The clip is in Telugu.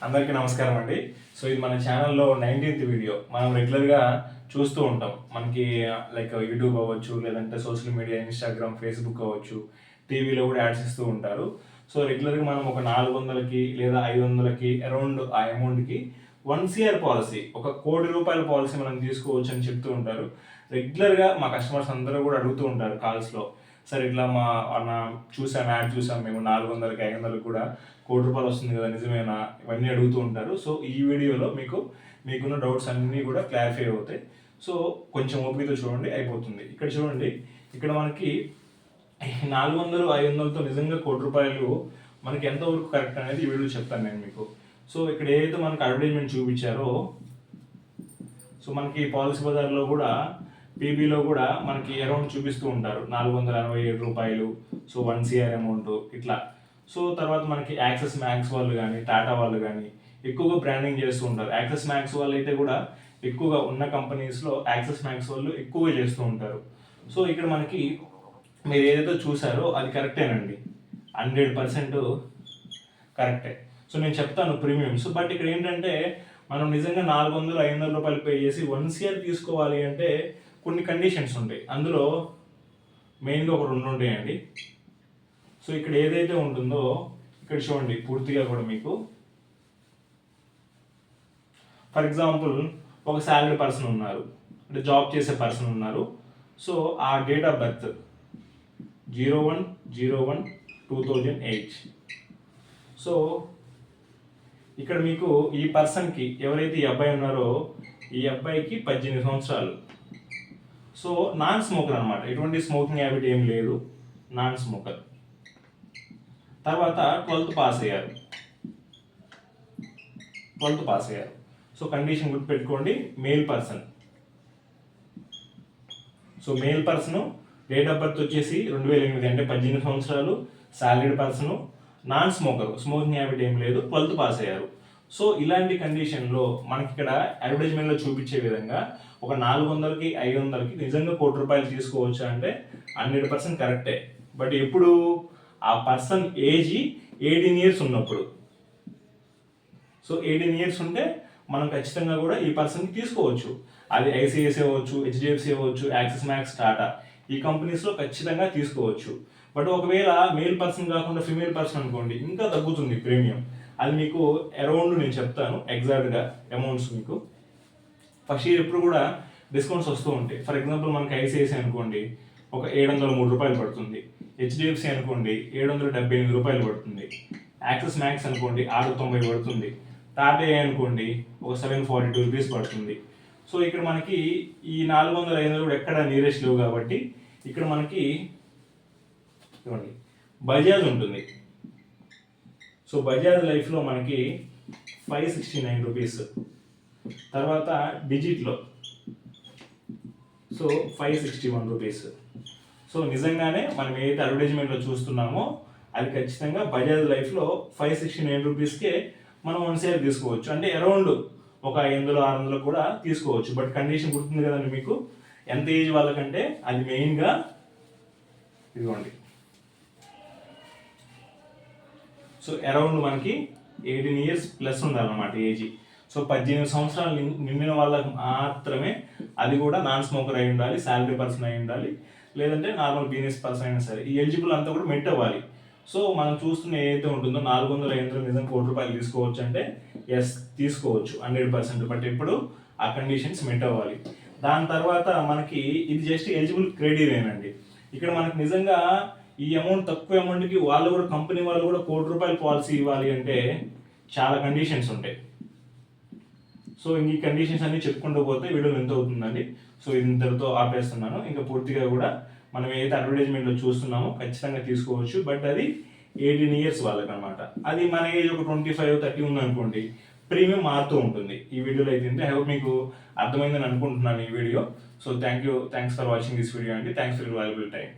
అందరికీ నమస్కారం అండి. సో ఇది మన ఛానల్లో 19th వీడియో. మనం రెగ్యులర్గా చూస్తూ ఉంటాం. మనకి లైక్ యూట్యూబ్ అవ్వచ్చు, లేదంటే సోషల్ మీడియా ఇన్స్టాగ్రామ్, ఫేస్బుక్ అవ్వచ్చు, టీవీలో కూడా యాడ్స్ ఇస్తూ ఉంటారు. సో రెగ్యులర్గా మనం ఒక 400కి లేదా 500కి అరౌండ్ ఆ అమౌంట్కి 1 CR పాలసీ, ₹1,00,00,000 పాలసీ మనం తీసుకోవచ్చు అని చెప్తూ ఉంటారు. రెగ్యులర్గా మా కస్టమర్స్ అందరూ కూడా అడుగుతూ ఉంటారు కాల్స్లో, సార్ ఇట్లా మా అన్న చూసాం, యాడ్ చూసాం మేము 400కి 500కి కూడా ₹1,00,00,000 వస్తుంది కదా, నిజమేనా, ఇవన్నీ అడుగుతూ ఉంటారు. సో ఈ వీడియోలో మీకున్న డౌట్స్ అన్నీ కూడా క్లారిఫై అవుతాయి. సో కొంచెం ఓపికతో చూడండి, అయిపోతుంది. ఇక్కడ చూడండి, ఇక్కడ మనకి 400 500తో నిజంగా ₹1,00,00,000 మనకి ఎంతవరకు కరెక్ట్ అనేది ఈ వీడియో చెప్తాను నేను మీకు. సో ఇక్కడ ఏదైతే మనకి అడ్వర్టైజ్మెంట్ చూపించారో, సో మనకి పాలసీ బజార్లో కూడా పీబీలో కూడా మనకి అరౌండ్ చూపిస్తూ ఉంటారు ₹487, సో 1 CR అమౌంట్ ఇట్లా. సో తర్వాత మనకి యాక్సెస్ మ్యాక్స్ వాళ్ళు కానీ, టాటా వాళ్ళు కానీ ఎక్కువగా బ్రాండింగ్ చేస్తూ ఉంటారు. యాక్సెస్ మ్యాక్స్ వాళ్ళు అయితే కూడా ఎక్కువగా ఉన్న కంపెనీస్లో యాక్సెస్ మ్యాక్స్ వాళ్ళు ఎక్కువగా చేస్తూ ఉంటారు. సో ఇక్కడ మనకి మీరు ఏదైతే చూసారో అది కరెక్టేనండి, 100% కరెక్టే. సో నేను చెప్తాను ప్రీమియమ్స్, బట్ ఇక్కడ ఏంటంటే మనం నిజంగా ₹400-500 పే చేసి 1 CR తీసుకోవాలి అంటే కొన్ని కండిషన్స్ ఉంటాయి. అందులో మెయిన్గా ఒక 2 ఉంటాయండి. సో ఇక్కడ ఏదైతే ఉంటుందో ఇక్కడ చూడండి పూర్తిగా కూడా మీకు. ఫర్ ఎగ్జాంపుల్ ఒక శాలరీ పర్సన్ ఉన్నారు, అంటే జాబ్ చేసే పర్సన్ ఉన్నారు. సో ఆ డేట్ ఆఫ్ బర్త్ 01/01/2008. సో ఇక్కడ మీకు ఈ పర్సన్కి, ఎవరైతే ఈ అబ్బాయి ఉన్నారో ఈ అబ్బాయికి 18 సంవత్సరాలు. సో నాన్ స్మోకర్ అనమాట, ఎటువంటి స్మోకింగ్ హ్యాబిట్ ఏం లేదు, నాన్ స్మోకర్. తర్వాత 12th పాస్ అయ్యారు. సో కండిషన్ గుర్తుపెట్టుకోండి, male person. So male person, date of birth వచ్చేసి 2008, అంటే 18 సంవత్సరాలు, salaried person, non smoker, smoking habit ఏం లేదు, 12th పాస్ అయ్యారు. సో ఇలాంటి కండిషన్లో మనకి ఇక్కడ అడ్వర్టైజ్మెంట్లో చూపించే విధంగా ఒక 400కి 500కి నిజంగా ₹1,00,00,000 తీసుకోవచ్చు అంటే 100% కరెక్టే. బట్ ఎప్పుడు ఆ పర్సన్ ఏజ్ 18 ఇయర్స్ ఉన్నప్పుడు. సో 18 ఇయర్స్ ఉంటే మనం ఖచ్చితంగా కూడా ఈ పర్సన్కి తీసుకోవచ్చు. అది ఐసిఐసిఐ అవ్వచ్చు, హెచ్డిఎఫ్సి అవ్వచ్చు, యాక్సిస్ మ్యాక్స్, టాటా, ఈ కంపెనీస్లో ఖచ్చితంగా తీసుకోవచ్చు. బట్ ఒకవేళ మేల్ పర్సన్ కాకుండా ఫిమేల్ పర్సన్ అనుకోండి, ఇంకా తగ్గుతుంది ప్రీమియం. అది మీకు అరౌండ్ నేను చెప్తాను ఎగ్జాక్ట్గా అమౌంట్స్ మీకు. ఫస్ట్ ఇయర్ ఎప్పుడు కూడా డిస్కౌంట్స్ వస్తూ ఉంటాయి. ఫర్ ఎగ్జాంపుల్ మనకి ఐసిఐసిఐ అనుకోండి ఒక ₹703 పడుతుంది, హెచ్డిఎఫ్సి అనుకోండి ₹778 పడుతుంది, యాక్సిస్ మ్యాక్స్ అనుకోండి ₹690 పడుతుంది, టాటా అనుకోండి ఒక ₹742 పడుతుంది. సో ఇక్కడ మనకి ఈ 400 500 కూడా ఎక్కడ నియరెస్ట్ లేవు కాబట్టి ఇక్కడ మనకి చూడండి బజాజ్ ఉంటుంది. సో బజాజ్ లైఫ్లో మనకి ₹569. తర్వాత డిజిట్లో సో ₹561. సో నిజంగానే మనం ఏదైతే అడ్వర్టైజ్మెంట్లో చూస్తున్నామో అది ఖచ్చితంగా బజాజ్ లైఫ్లో ₹569కే మనం 1 CR తీసుకోవచ్చు. అంటే అరౌండ్ ఒక 500-600 కూడా తీసుకోవచ్చు. బట్ కండిషన్ గుర్తుంది కదండి మీకు, ఎంత ఏజ్ వాళ్ళకంటే అది మెయిన్గా ఇదిగోండి. సో అరౌండ్ మనకి 18 ఇయర్స్ ప్లస్ ఉండాలన్నమాట ఏజ్. సో 18 సంవత్సరాలు నిండిన వాళ్ళకి మాత్రమే, అది కూడా నాన్ స్మోకర్ అయి ఉండాలి, శాలరీ పర్సన్ అయి ఉండాలి, లేదంటే నార్మల్ బిజినెస్ పర్సన్ అయినా సరే, ఈ ఎలిజిబుల్ అంతా కూడా మెట్ అవ్వాలి. సో మనం చూస్తున్న ఏదైతే ఉంటుందో 400-500 నిజంగా ₹1,00,00,000 తీసుకోవచ్చు అంటే ఎస్ తీసుకోవచ్చు 100%. బట్ ఇప్పుడు ఆ కండిషన్స్ మెట్ అవ్వాలి. దాని తర్వాత మనకి ఇది జస్ట్ ఎలిజిబుల్ క్రైటీరియానండి. ఇక్కడ మనకి నిజంగా ఈ అమౌంట్, తక్కువ అమౌంట్కి వాళ్ళు కూడా, కంపెనీ వాళ్ళు కూడా ₹1,00,00,000 పాలసీ ఇవ్వాలి అంటే చాలా కండిషన్స్ ఉంటాయి. సో ఈ కండిషన్స్ అన్ని చెప్పుకుంటూ పోతే వీడియో ఎంత అవుతుందండి. సో ఇంతటితో ఆపేస్తున్నాను. ఇంకా పూర్తిగా కూడా మనం ఏదైతే అడ్వర్టైజ్మెంట్లో చూస్తున్నామో ఖచ్చితంగా తీసుకోవచ్చు. బట్ అది 18 ఇయర్స్ వాళ్ళకి అనమాట. అది మన ఏజ్ ఒక 25-30 ఉందనుకోండి, ప్రీమియం మారుతూ ఉంటుంది. ఈ వీడియోలో అయితే ఐ హోప్ మీకు అర్థమైందని అనుకుంటున్నాను ఈ video. So thanks for watching this video అండి. Thanks for your valuable time.